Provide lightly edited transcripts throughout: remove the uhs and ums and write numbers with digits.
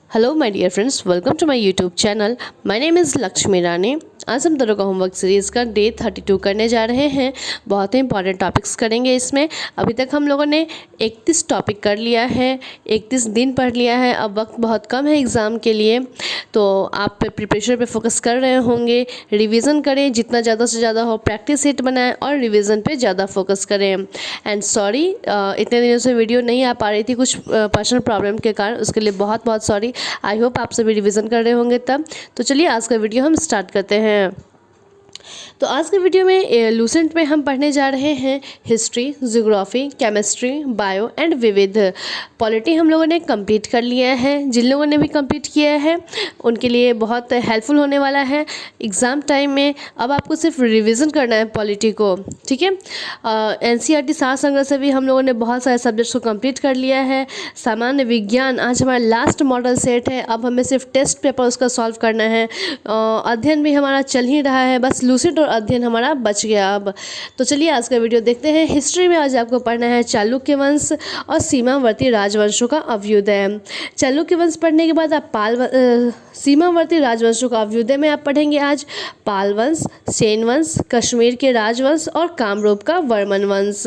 Hello my dear friends, welcome to my YouTube channel. My name is Lakshmi Rani. आज हम दरोगा homework series का day 32 करने जा रहे हैं। बहुत ही इंपॉर्टेंट टॉपिक्स करेंगे इसमें। अभी तक हम लोगों ने 31 टॉपिक कर लिया है, 31 दिन पढ़ लिया है। अब वक्त बहुत कम है एग्ज़ाम के लिए, तो आप प्रिपरेशन पे फोकस कर रहे होंगे। रिवीजन करें, जितना ज़्यादा से ज़्यादा हो प्रैक्टिस सेट बनाएं और रिवीजन पे ज़्यादा फोकस करें। एंड सॉरी, इतने दिनों से वीडियो नहीं आ पा रही थी कुछ पर्सनल प्रॉब्लम के कारण, उसके लिए बहुत बहुत सॉरी। आई होप आप सभी रिवीजन कर रहे होंगे तब। तो चलिए आज का वीडियो हम स्टार्ट करते हैं। तो आज के वीडियो में लूसेंट में हम पढ़ने जा रहे हैं history, geography, chemistry, bio and विविध। पॉलिटी हम लोगों ने कंप्लीट कर लिया है। जिन लोगों ने भी कंप्लीट किया है उनके लिए बहुत हेल्पफुल होने वाला है एग्ज़ाम टाइम में। अब आपको सिर्फ रिवीजन करना है पॉलिटी को, ठीक है। एनसीईआरटी सार संग्रह से भी हम लोगों ने बहुत सारे सब्जेक्ट्स को कंप्लीट कर लिया है। सामान्य विज्ञान आज हमारा लास्ट मॉडल सेट है। अब हमें सिर्फ टेस्ट पेपर उसका सॉल्व करना है। अध्ययन भी हमारा चल ही रहा है, बस लूसेंट और अध्ययन हमारा बच गया अब। तो चलिए आज का वीडियो देखते हैं। हिस्ट्री में आज आपको पढ़ना है चालुक्य वंश और सीमावर्ती राजवंशों का अभ्युदय। चालुक्य वंश पढ़ने के बाद आप सीमावर्ती राजवंशों का अभ्युदय में आप पढ़ेंगे आज पाल वंश, सेन वंश, कश्मीर के राजवंश और कामरूप का वर्मन वंश।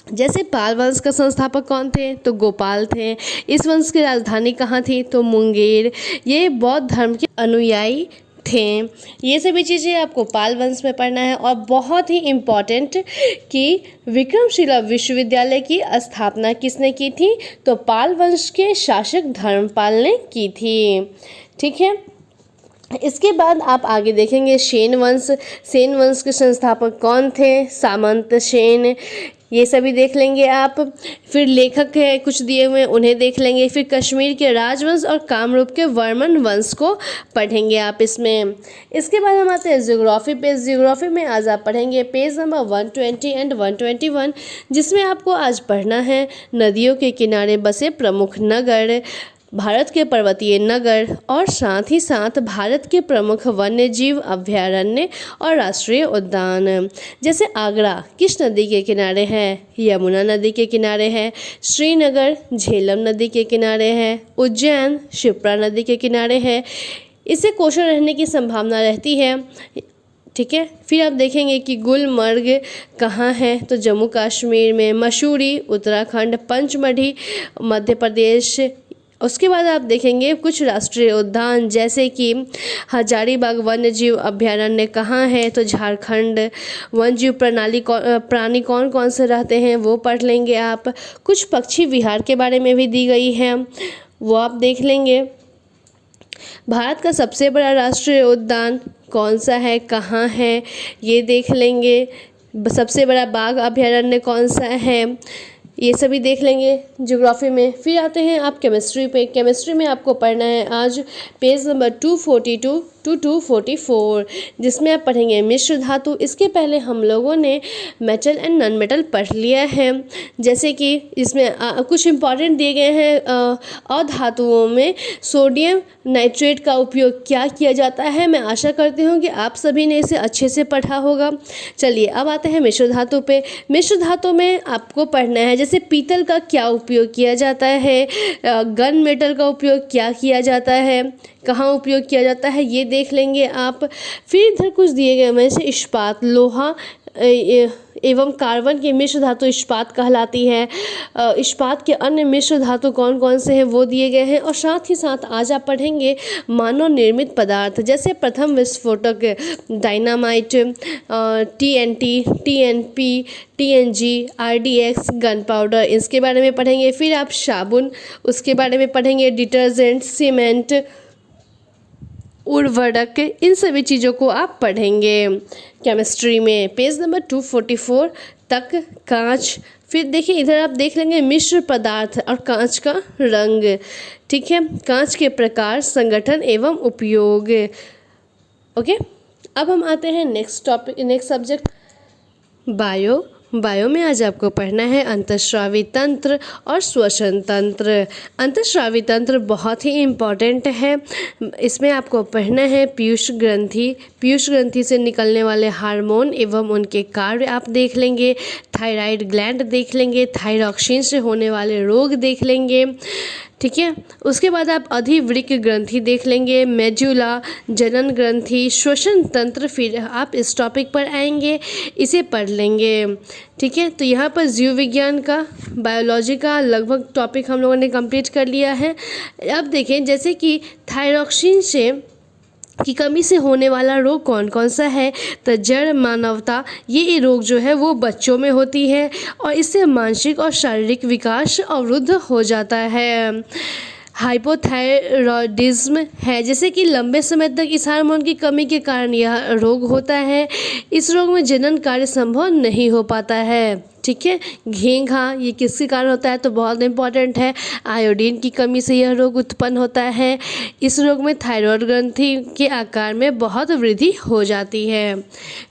जैसे पाल वंश का संस्थापक कौन थे? तो गोपाल थे। इस वंश की राजधानी कहाँ थी? तो मुंगेर। ये बौद्ध धर्म के अनुयायी थे। ये सभी चीज़ें आपको पाल वंश में पढ़ना है। और बहुत ही इम्पॉर्टेंट कि विक्रमशिला विश्वविद्यालय की स्थापना किसने की थी? तो पाल वंश के शासक धर्मपाल ने की थी, ठीक है। इसके बाद आप आगे देखेंगे सेन वंश। सेन वंश के संस्थापक कौन थे? सामंत सेन। ये सभी देख लेंगे आप। फिर लेखक है कुछ दिए हुए, उन्हें देख लेंगे। फिर कश्मीर के राजवंश और कामरूप के वर्मन वंश को पढ़ेंगे आप इसमें। इसके बाद हम आते हैं ज्योग्राफी पे। ज्योग्राफी में आज आप पढ़ेंगे पेज नंबर 120 एंड 121, जिसमें आपको आज पढ़ना है नदियों के किनारे बसे प्रमुख नगर, भारत के पर्वतीय नगर और साथ ही साथ भारत के प्रमुख वन्य जीव अभयारण्य और राष्ट्रीय उद्यान। जैसे आगरा किस नदी के किनारे है? यमुना नदी के किनारे है। श्रीनगर झेलम नदी के किनारे है। उज्जैन शिप्रा नदी के किनारे है। इससे क्वेश्चन रहने की संभावना रहती है, ठीक है। फिर आप देखेंगे कि गुलमर्ग कहाँ है? तो जम्मू कश्मीर में। मसूरी उत्तराखंड। पंचमढ़ी मध्य प्रदेश। उसके बाद आप देखेंगे कुछ राष्ट्रीय उद्यान, जैसे कि हजारीबाग वन्य जीव अभयारण्य कहाँ है? तो झारखंड। वन्य जीव प्राणी कौन कौन से रहते हैं वो पढ़ लेंगे आप। कुछ पक्षी विहार के बारे में भी दी गई है, वो आप देख लेंगे। भारत का सबसे बड़ा राष्ट्रीय उद्यान कौन सा है, कहाँ है, ये देख लेंगे। सबसे बड़ा बाघ अभयारण्य कौन सा है, ये सभी देख लेंगे ज्योग्राफी में। फिर आते हैं आप केमिस्ट्री पे। केमिस्ट्री में आपको पढ़ना है आज पेज नंबर 242 टू 244, जिसमें आप पढ़ेंगे मिश्र धातु। इसके पहले हम लोगों ने मेटल एंड नॉन मेटल पढ़ लिया है। जैसे कि इसमें कुछ इंपॉर्टेंट दिए गए हैं। अधातुओं में सोडियम नाइट्रेट का उपयोग क्या किया जाता है? मैं आशा करती हूँ कि आप सभी ने इसे अच्छे से पढ़ा होगा। चलिए अब आते हैं मिश्र धातु पे। मिश्र धातु में आपको पढ़ना है जैसे पीतल का क्या उपयोग किया जाता है, गन मेटल का उपयोग क्या किया जाता है, कहाँ उपयोग किया जाता है, ये देख लेंगे आप। फिर इधर कुछ दिए गए हैं जैसे इस्पात, लोहा एवं कार्बन की मिश्र धातु इस्पात कहलाती है। इस्पात के अन्य मिश्र धातु कौन कौन से हैं वो दिए गए हैं। और साथ ही साथ आज आप पढ़ेंगे मानव निर्मित पदार्थ, जैसे प्रथम विस्फोटक dynamite, TNT, TNP, TNG, RDX, gun powder, इसके बारे में पढ़ेंगे। फिर आप साबुन, उसके बारे में पढ़ेंगे। डिटर्जेंट, सीमेंट, उर्वरक, इन सभी चीज़ों को आप पढ़ेंगे केमिस्ट्री में पेज नंबर 244 तक। कांच, फिर देखिए इधर आप देख लेंगे मिश्र पदार्थ और कांच का रंग, ठीक है। कांच के प्रकार, संगठन एवं उपयोग। ओके, अब हम आते हैं next topic, next subject bio. Bio में आज आपको पढ़ना है अंतःस्रावी तंत्र और श्वसन तंत्र। अंतःस्रावी तंत्र बहुत ही इम्पॉर्टेंट है। इसमें आपको पढ़ना है पीयूष ग्रंथि। पीयूष ग्रंथि से निकलने वाले हार्मोन एवं उनके कार्य आप देख लेंगे। थायराइड ग्लैंड देख लेंगे। थायरॉक्सिन से होने वाले रोग देख लेंगे। ठीक है। उसके बाद आप अधिवृक्क ग्रंथि देख लेंगे, मेडुला, जनन ग्रंथि, श्वसन तंत्र, फिर आप इस टॉपिक पर आएंगे, इसे पढ़ लेंगे। ठीक है, तो यहाँ पर जीव विज्ञान का, बायोलॉजी का लगभग टॉपिक हम लोगों ने कंप्लीट कर लिया है। अब देखें जैसे कि थायरॉक्सिन से की कमी से होने वाला रोग कौन कौन सा है, तो जड़ मानवता, ये रोग जो है वो बच्चों में होती है और इससे मानसिक और शारीरिक विकास अवरुद्ध हो जाता है। हाइपोथायरॉयडिज्म है, जैसे कि लंबे समय तक इस हार्मोन की कमी के कारण यह रोग होता है। इस रोग में जनन कार्य संभव नहीं हो पाता है। ठीक है, घेंघा, ये किसके कारण होता है, तो बहुत इंपॉर्टेंट है, आयोडीन की कमी से यह रोग उत्पन्न होता है। इस रोग में थायराइड ग्रंथि के आकार में बहुत वृद्धि हो जाती है।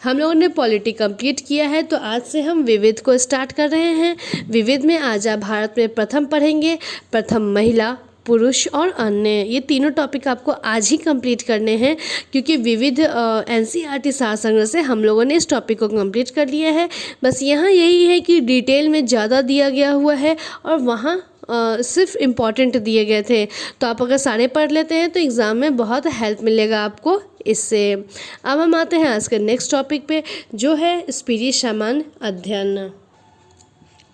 हम लोगों ने पॉलिटी कंप्लीट किया है, तो आज से हम विविध को स्टार्ट कर रहे हैं। विविध में आज आप भारत में प्रथम पढ़ेंगे, प्रथम महिला, पुरुष और अन्य, ये तीनों टॉपिक आपको आज ही कंप्लीट करने हैं, क्योंकि विविध एनसीईआरटी सार संग्रह से हम लोगों ने इस टॉपिक को कंप्लीट कर लिया है। बस यहाँ यही है कि डिटेल में ज़्यादा दिया गया हुआ है और वहाँ सिर्फ इम्पॉर्टेंट दिए गए थे, तो आप अगर सारे पढ़ लेते हैं तो एग्ज़ाम में बहुत हेल्प मिलेगा आपको इससे। अब हम आते हैं आज के नेक्स्ट टॉपिक पे, जो है स्पीडी सामान्य अध्ययन।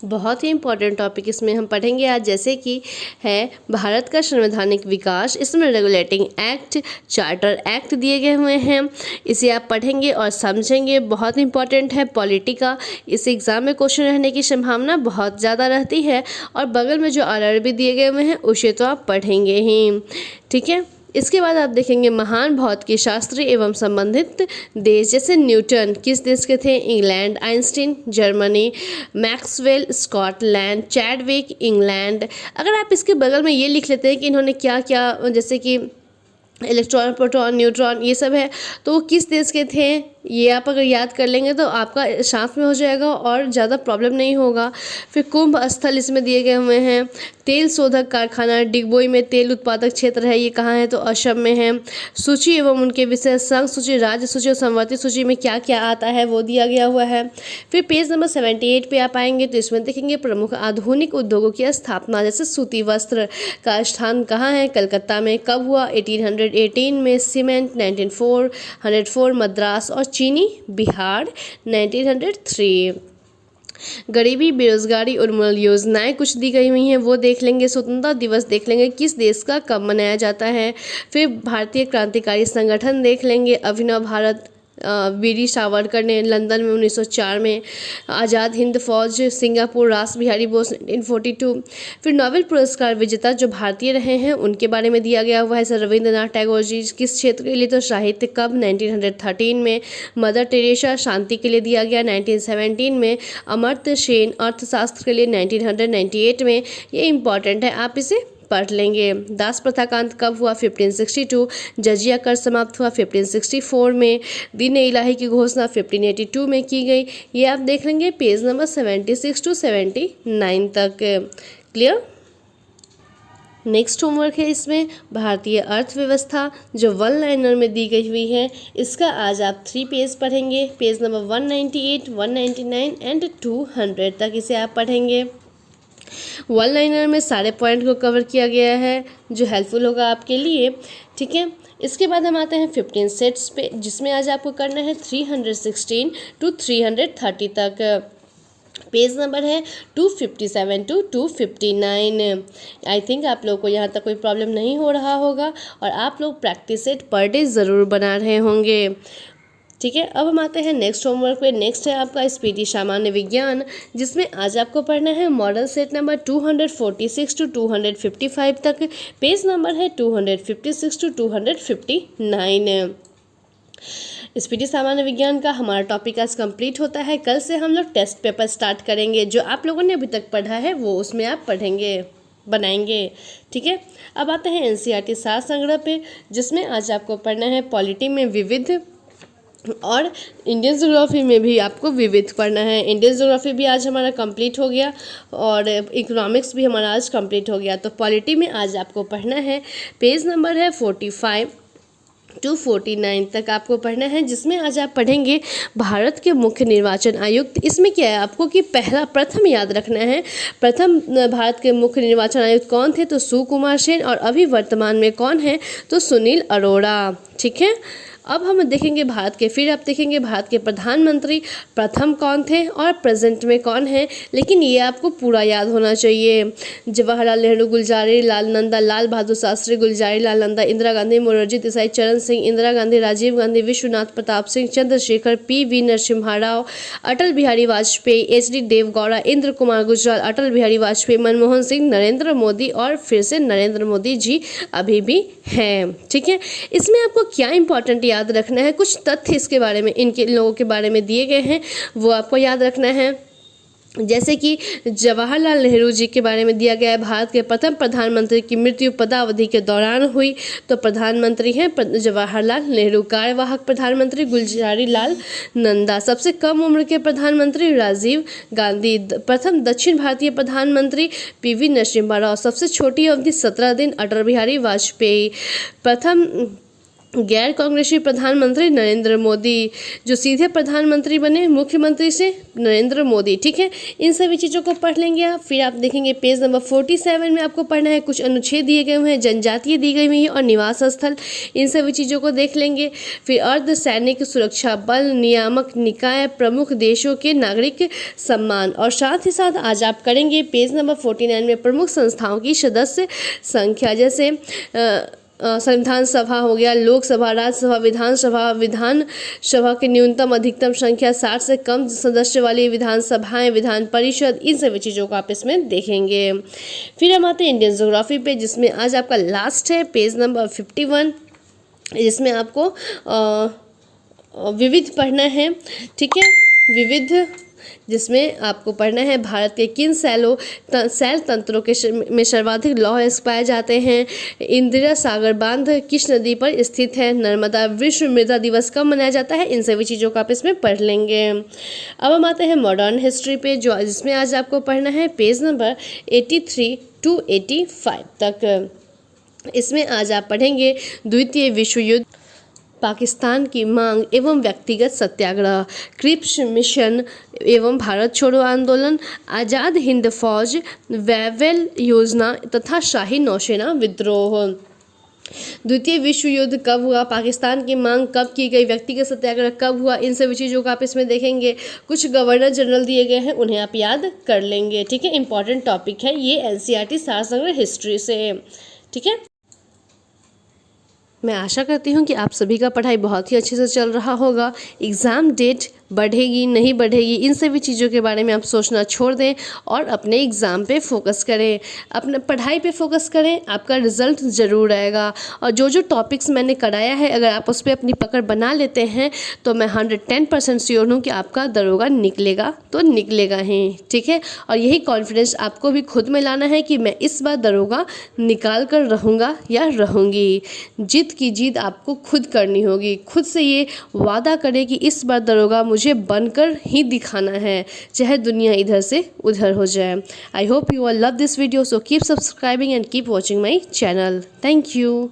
बहुत ही इम्पॉर्टेंट टॉपिक इसमें हम पढ़ेंगे आज, जैसे कि है भारत का संवैधानिक विकास। इसमें रेगुलेटिंग एक्ट, चार्टर एक्ट दिए गए हुए हैं, इसे आप पढ़ेंगे और समझेंगे। बहुत इंपॉर्टेंट है पॉलिटी का, इस एग्ज़ाम में क्वेश्चन रहने की संभावना बहुत ज़्यादा रहती है। और बगल में जो आरआरबी दिए गए हुए हैं उसे तो आप पढ़ेंगे ही। ठीक है, इसके बाद आप देखेंगे महान भौतिकी शास्त्री एवं संबंधित देश, जैसे न्यूटन किस देश के थे, England, Einstein Germany, Maxwell Scotland, Chadwick England. अगर आप इसके बगल में ये लिख लेते हैं कि इन्होंने क्या क्या, जैसे कि इलेक्ट्रॉन, प्रोटॉन, न्यूट्रॉन, ये सब है, तो वो किस देश के थे, ये आप अगर याद कर लेंगे तो आपका साथ में हो जाएगा और ज़्यादा प्रॉब्लम नहीं होगा। फिर कुंभ स्थल इसमें दिए गए हुए हैं। तेल शोधक कारखाना डिगबोई में तेल उत्पादक क्षेत्र है, ये कहाँ है, तो असम में है। सूची एवं उनके विषय, संघ सूची, राज्य सूची और संवर्ती सूची में क्या क्या आता है वो दिया गया हुआ है। फिर पेज नंबर 78 पे आप आएंगे तो इसमें देखेंगे प्रमुख आधुनिक उद्योगों की स्थापना, जैसे सूती वस्त्र का स्थान कहाँ है, कलकत्ता में, कब हुआ, 1818 में, सीमेंट 1904 मद्रास और चीनी बिहार 1903। गरीबी, बेरोजगारी उन्मूलन योजनाएं कुछ दी गई हुई हैं, वो देख लेंगे। स्वतंत्रता दिवस देख लेंगे, किस देश का कब मनाया जाता है। फिर भारतीय क्रांतिकारी संगठन देख लेंगे, अभिनव भारत, वीर सावरकर ने लंदन में 1904 में, आज़ाद हिंद फौज सिंगापुर, रास बिहारी बोस 1942। फिर नोबेल पुरस्कार विजेता जो भारतीय रहे हैं उनके बारे में दिया गया हुआ है, सर रविंद्रनाथ टैगोर जी किस क्षेत्र के लिए, तो साहित्य, कब, 1913 में। मदर टेरेसा शांति के लिए दिया गया 1917 में। अमर्त्य सेन अर्थशास्त्र के लिए 1998 में। ये इंपॉर्टेंट है, आप इसे पढ़ लेंगे। दास प्रथा का अंत कब हुआ, 1562। जजिया कर समाप्त हुआ 1564 में। दीन इलाही की घोषणा 1582 में की गई। ये आप देख लेंगे पेज नंबर 76 to 79 तक। क्लियर। नेक्स्ट होमवर्क है इसमें भारतीय अर्थव्यवस्था, जो वन लाइनर में दी गई हुई है। इसका आज आप 3 पेज पढ़ेंगे, पेज नंबर 198, 199 एंड 200 तक इसे आप पढ़ेंगे। वन लाइनर में सारे पॉइंट को कवर किया गया है, जो हेल्पफुल होगा आपके लिए। ठीक है, इसके बाद हम आते हैं 15 सेट्स पे, जिसमें आज आपको करना है 316 to 330 तक। पेज नंबर है 257 to 259। आई थिंक आप लोग को यहाँ तक कोई प्रॉब्लम नहीं हो रहा होगा और आप लोग प्रैक्टिस सेट पर डे ज़रूर बना रहे होंगे। ठीक है, अब हम आते हैं नेक्स्ट होमवर्क पे। नेक्स्ट है आपका स्पीडी सामान्य विज्ञान, जिसमें आज आपको पढ़ना है मॉडल सेट नंबर 246 to 255 तक। पेज नंबर है 256 to 259। स्पीडी सामान्य विज्ञान का हमारा टॉपिक आज कंप्लीट होता है। कल से हम लोग टेस्ट पेपर स्टार्ट करेंगे, जो आप लोगों ने अभी तक पढ़ा है वो उसमें आप पढ़ेंगे, बनाएंगे। ठीक है, अब आते हैं एनसीईआरटी सार संग्रह पे, जिसमें आज आपको पढ़ना है पॉलिटी में विविध और इंडियन ज्योग्राफी में भी आपको विविध पढ़ना है। इंडियन ज्योग्राफी भी आज हमारा कंप्लीट हो गया और इकोनॉमिक्स भी हमारा आज कंप्लीट हो गया। तो पॉलिटी में आज आपको पढ़ना है, पेज नंबर है 45 टू 49 तक आपको पढ़ना है, जिसमें आज आप पढ़ेंगे भारत के मुख्य निर्वाचन आयुक्त। इसमें क्या है आपको कि प्रथम याद रखना है, प्रथम भारत के मुख्य निर्वाचन आयुक्त कौन थे, तो सुकुमार सेन, और अभी वर्तमान में कौन है, तो सुनील अरोड़ा। ठीक है, अब हम देखेंगे फिर आप देखेंगे भारत के प्रधानमंत्री प्रथम कौन थे और प्रेजेंट में कौन है, लेकिन ये आपको पूरा याद होना चाहिए। जवाहरलाल नेहरू, गुलजारी लाल नंदा, लाल बहादुर शास्त्री, गुलजारी लाल नंदा, इंदिरा गांधी, मोरारजी देसाई, चरण सिंह, इंदिरा गांधी, राजीव गांधी, विश्वनाथ प्रताप सिंह, चंद्रशेखर, PV नरसिम्हा राव, अटल बिहारी वाजपेयी, HD देवगौड़ा, इंद्र कुमार गुजराल, अटल बिहारी वाजपेयी, मनमोहन सिंह, नरेंद्र मोदी, और फिर से नरेंद्र मोदी जी अभी भी हैं। ठीक है, इसमें आपको क्या इंपॉर्टेंट याद रखना है, कुछ तथ्य इसके बारे में, इनके लोगों के बारे में दिए गए हैं, वो आपको याद रखना है। जैसे कि जवाहरलाल नेहरू जी के बारे में दिया गया है, भारत के प्रथम प्रधानमंत्री की मृत्यु पदावधि के दौरान हुई, तो प्रधानमंत्री हैं जवाहरलाल नेहरू। कार्यवाहक प्रधानमंत्री गुलजारी लाल नंदा। सबसे कम उम्र के प्रधानमंत्री राजीव गांधी। प्रथम दक्षिण भारतीय प्रधानमंत्री PV नरसिम्हा राव। सबसे छोटी अवधि 17 दिन अटल बिहारी वाजपेयी। प्रथम गैर कांग्रेसी प्रधानमंत्री नरेंद्र मोदी। जो सीधे प्रधानमंत्री बने मुख्यमंत्री से, नरेंद्र मोदी। ठीक है, इन सभी चीज़ों को पढ़ लेंगे आप। फिर आप देखेंगे पेज नंबर 47 में आपको पढ़ना है, कुछ अनुच्छेद दिए गए हुए हैं, जनजातीय दी गई हुई है और निवास स्थल, इन सभी चीज़ों को देख लेंगे। फिर अर्धसैनिक सुरक्षा बल, नियामक निकाय, प्रमुख देशों के नागरिक सम्मान, और साथ ही साथ आज आप करेंगे पेज नंबर 49 में प्रमुख संस्थाओं की सदस्य संख्या, जैसे संविधान सभा हो गया, लोकसभा, राज्यसभा, विधान सभा की न्यूनतम अधिकतम संख्या, 60 से कम सदस्य वाली विधानसभाएं, विधान परिषद, इन सभी चीज़ों को आप इसमें देखेंगे। फिर हम आते हैं इंडियन ज्योग्राफी पे, जिसमें आज आपका लास्ट है पेज नंबर 51, जिसमें आपको विविध पढ़ना है। ठीक है, विविध, जिसमें आपको पढ़ना है भारत के किन सैल तंत्रों में सर्वाधिक लौह पाए जाते हैं। इंदिरा सागर बांध किस नदी पर स्थित है। नर्मदा। विश्व मृदा दिवस कब मनाया जाता है। इन सभी चीज़ों को आप इसमें पढ़ लेंगे। अब हम आते हैं मॉडर्न हिस्ट्री पे, जिसमें आज आपको पढ़ना है पेज नंबर 83 to 85 तक। इसमें आज आप पढ़ेंगे द्वितीय विश्व युद्ध, पाकिस्तान की मांग एवं व्यक्तिगत सत्याग्रह, क्रिप्स मिशन एवं भारत छोड़ो आंदोलन, आज़ाद हिंद फौज, वेवेल योजना तथा शाही नौसेना विद्रोह। द्वितीय विश्व युद्ध कब हुआ, पाकिस्तान की मांग कब की गई, व्यक्तिगत सत्याग्रह कब हुआ, इन सभी चीज़ों को आप इसमें देखेंगे। कुछ गवर्नर जनरल दिए गए हैं, उन्हें आप याद कर लेंगे। ठीक है, इंपॉर्टेंट टॉपिक है ये, NCERT सार संग्रह हिस्ट्री से। ठीक है, मैं आशा करती हूँ कि आप सभी का पढ़ाई बहुत ही अच्छे से चल रहा होगा। एग्ज़ाम डेट बढ़ेगी नहीं बढ़ेगी, इन सभी चीज़ों के बारे में आप सोचना छोड़ दें और अपने एग्ज़ाम पे फोकस करें, अपने पढ़ाई पे फोकस करें, आपका रिज़ल्ट ज़रूर आएगा। और जो जो टॉपिक्स मैंने कराया है, अगर आप उस पर अपनी पकड़ बना लेते हैं तो मैं 110% श्योर हूँ कि आपका दरोगा निकलेगा तो निकलेगा ही। ठीक है, और यही कॉन्फिडेंस आपको भी खुद में लाना है कि मैं इस बार दरोगा निकाल कर रहूँगा या रहूँगी। जीत की जीत आपको खुद करनी होगी। खुद से ये वादा करें कि इस बार दरोगा मुझे बनकर ही दिखाना है, चाहे दुनिया इधर से उधर हो जाए। I hope you all love this video, so keep subscribing and keep watching my channel. Thank you.